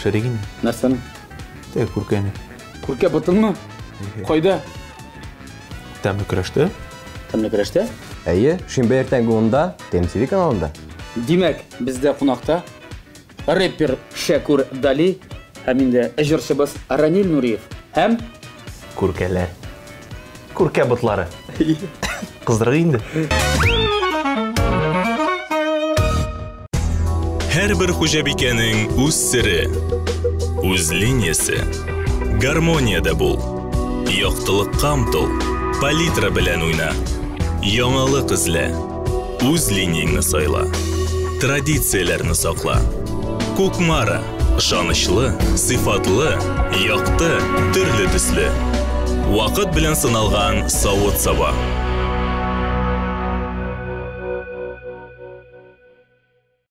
Tekşerigin. Нәрсәнең? Tek kurkeni. Күркә бутынмы? Кайда? Тәмле көрәштә. Тәмле көрәштә? Әйе, шимбә иртәнге 10-да ТМТV каналында. Димәк, бездә кунакта рэпер Шәкүр Дали һәм инде җырчыбыз Ранил Нуриев һәм Күркәләр. Күркә бутлары. Кыздыргы инде. Һәрбер хуҗабикәнең үз сире, үз линиясе. Гармонияда бул. Яктылыкка омтыл, палитра белән уйна. Яңалык эзлә, үз линияңне сайла. Традицияләрне сакла. Кукмара, ышанычлы, сыйфатлы, якты, төрле төсле. Вакыт белән сыналган савыт-саба.